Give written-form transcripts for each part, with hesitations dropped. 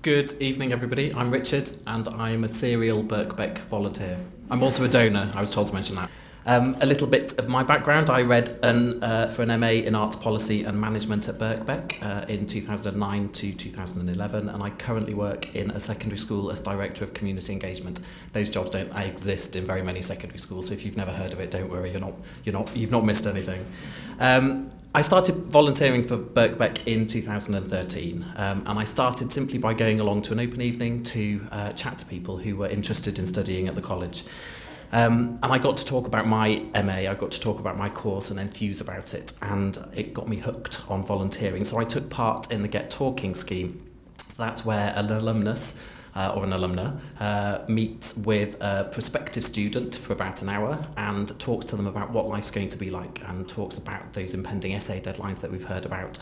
Good evening, everybody. I'm Richard, and I'm a serial Birkbeck volunteer. I'm also a donor, I was told to mention that. A little bit of my background. I read for an MA in Arts Policy and Management at Birkbeck in 2009 to 2011, and I currently work in a secondary school as Director of Community Engagement. Those jobs don't exist in very many secondary schools, so if you've never heard of it, don't worry, you've not missed anything. I started volunteering for Birkbeck in 2013, and I started simply by going along to an open evening to chat to people who were interested in studying at the college. And I got to talk about my MA, I got to talk about my course and enthuse about it, and it got me hooked on volunteering. So I took part in the Get Talking scheme. So that's where an alumnus or an alumna meets with a prospective student for about an hour and talks to them about what life's going to be like, and talks about those impending essay deadlines that we've heard about,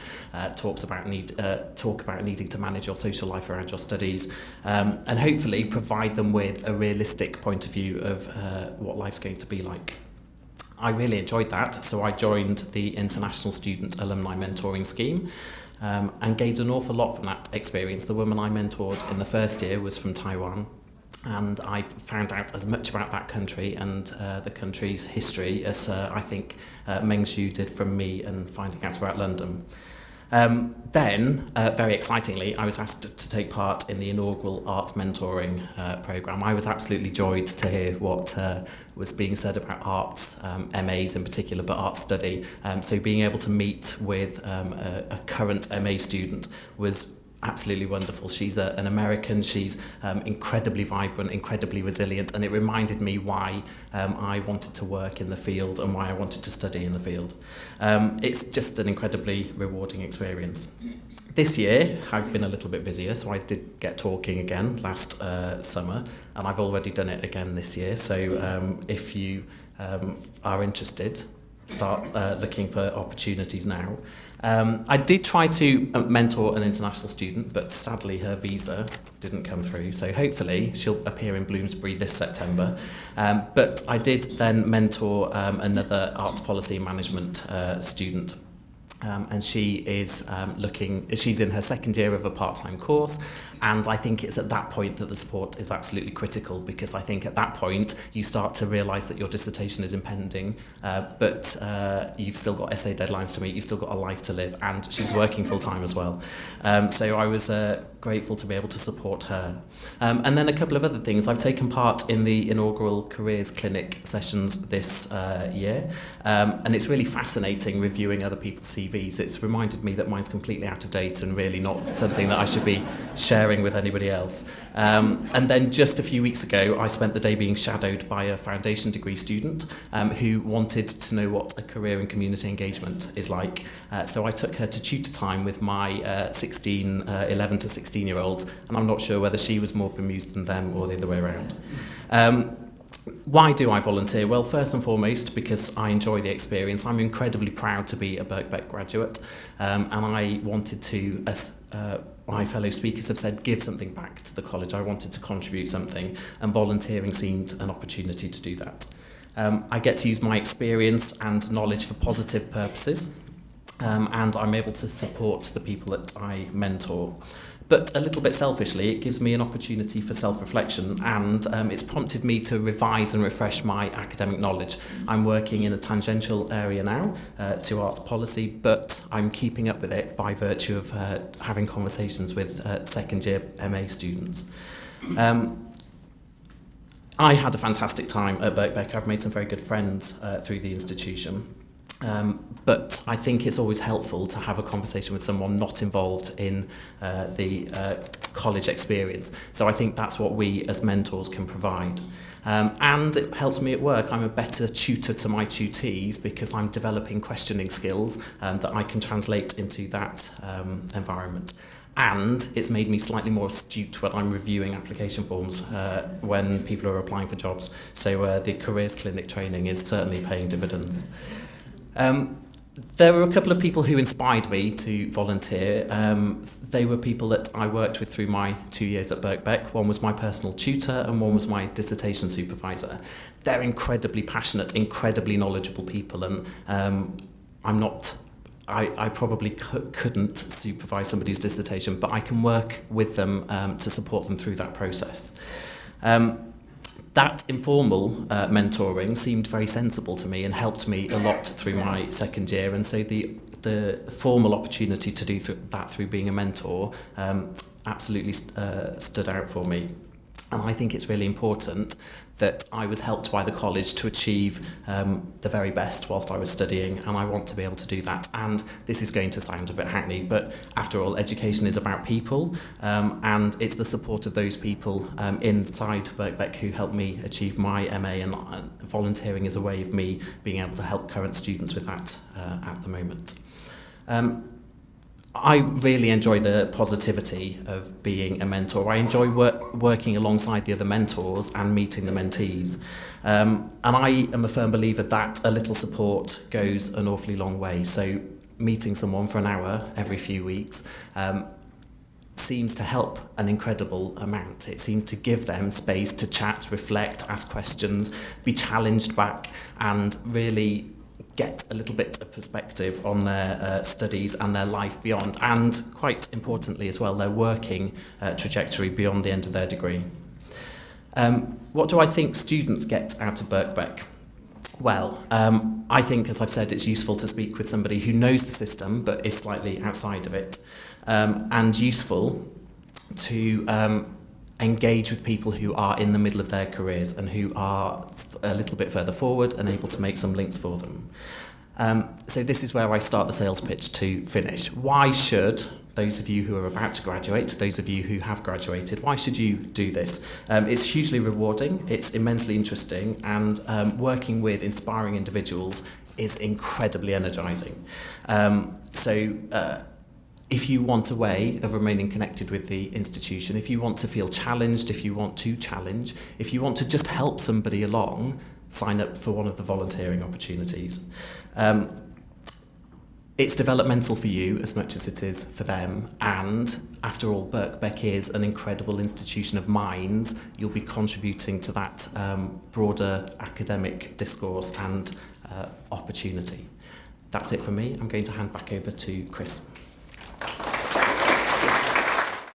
talk about needing to manage your social life around your studies, and hopefully provide them with a realistic point of view of what life's going to be like. I really enjoyed that, so I joined the International Student Alumni Mentoring Scheme, and gained an awful lot from that experience. The woman I mentored in the first year was from Taiwan, and I found out as much about that country and the country's history as I think Meng Xu did from me and finding out about London. Then, very excitingly, I was asked to take part in the inaugural arts mentoring programme. I was absolutely joyed to hear what was being said about arts, MAs in particular, but arts study. So being able to meet with a current MA student was absolutely wonderful. She's an American, she's incredibly vibrant, incredibly resilient, and it reminded me why I wanted to work in the field and why I wanted to study in the field. It's just an incredibly rewarding experience. This year, I've been a little bit busier, so I did Get Talking again last summer, and I've already done it again this year. So if you are interested, start looking for opportunities now. I did try to mentor an international student, but sadly her visa didn't come through, so hopefully she'll appear in Bloomsbury this September. But I did then mentor another arts policy management student. And she is she's in her second year of a part-time course, and I think it's at that point that the support is absolutely critical, because I think at that point you start to realise that your dissertation is impending, but you've still got essay deadlines to meet, you've still got a life to live, and she's working full-time as well. So I was grateful to be able to support her. And then a couple of other things. I've taken part in the inaugural Careers Clinic sessions this year, and it's really fascinating reviewing other people's CVs. It's reminded me that mine's completely out of date and really not something that I should be sharing with anybody else. And then just a few weeks ago, I spent the day being shadowed by a foundation degree student who wanted to know what a career in community engagement is like. So I took her to tutor time with my 11 to 16-year-olds, and I'm not sure whether she was more bemused than them or the other way around. Why do I volunteer? Well, first and foremost, because I enjoy the experience. I'm incredibly proud to be a Birkbeck graduate, and I wanted to, as my fellow speakers have said, give something back to the college. I wanted to contribute something, and volunteering seemed an opportunity to do that. I get to use my experience and knowledge for positive purposes, and I'm able to support the people that I mentor. But a little bit selfishly, it gives me an opportunity for self-reflection, and it's prompted me to revise and refresh my academic knowledge. I'm working in a tangential area now to arts policy, but I'm keeping up with it by virtue of having conversations with second-year MA students. I had a fantastic time at Birkbeck. I've made some very good friends through the institution. But I think it's always helpful to have a conversation with someone not involved in the college experience. So I think that's what we as mentors can provide. And it helps me at work. I'm a better tutor to my tutees because I'm developing questioning skills that I can translate into that environment. And it's made me slightly more astute when I'm reviewing application forms when people are applying for jobs. So the Careers Clinic training is certainly paying dividends. There were a couple of people who inspired me to volunteer. They were people that I worked with through my 2 years at Birkbeck. One was my personal tutor and one was my dissertation supervisor. They're incredibly passionate, incredibly knowledgeable people, and I'm not I probably couldn't supervise somebody's dissertation, but I can work with them to support them through that process. That informal mentoring seemed very sensible to me and helped me a lot through my second year, and so the formal opportunity to do that through being a mentor absolutely stood out for me. And I think it's really important that I was helped by the college to achieve the very best whilst I was studying, and I want to be able to do that. And this is going to sound a bit hackney, but after all, education is about people, and it's the support of those people inside Birkbeck who helped me achieve my MA, and volunteering is a way of me being able to help current students with that at the moment. I really enjoy the positivity of being a mentor. I enjoy working alongside the other mentors and meeting the mentees. And I am a firm believer that a little support goes an awfully long way. So meeting someone for an hour every few weeks seems to help an incredible amount. It seems to give them space to chat, reflect, ask questions, be challenged back, and really get a little bit of perspective on their studies and their life beyond, and quite importantly as well, their working trajectory beyond the end of their degree. What do I think students get out of Birkbeck? Well, I think, as I've said, it's useful to speak with somebody who knows the system but is slightly outside of it, and useful to engage with people who are in the middle of their careers and who are a little bit further forward and able to make some links for them. So this is where I start the sales pitch to finish. Why should those of you who are about to graduate, those of you who have graduated, why should you do this? It's hugely rewarding, it's immensely interesting, and working with inspiring individuals is incredibly energising. If you want a way of remaining connected with the institution, if you want to feel challenged, if you want to challenge, if you want to just help somebody along, sign up for one of the volunteering opportunities. It's developmental for you as much as it is for them, and after all, Birkbeck is an incredible institution of minds. You'll be contributing to that broader academic discourse and opportunity. That's it for me. I'm going to hand back over to Chris.